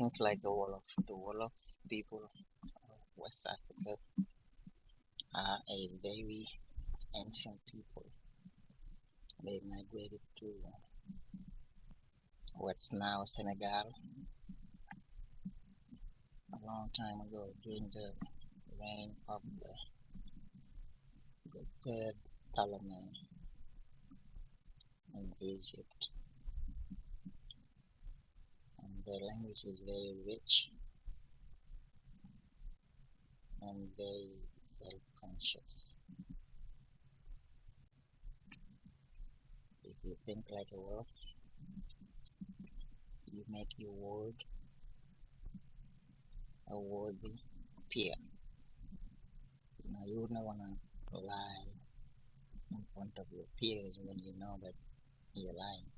think like a wall of the Wolof people of West Africa are a very ancient people. They migrated to what's now Senegal a long time ago during the reign of the third Ptolemy in Egypt. And their language is very rich and very self-conscious. If you think like a wolf, you make your word a worthy peer. You wouldn't want to lie in front of your peers when you know that you're lying.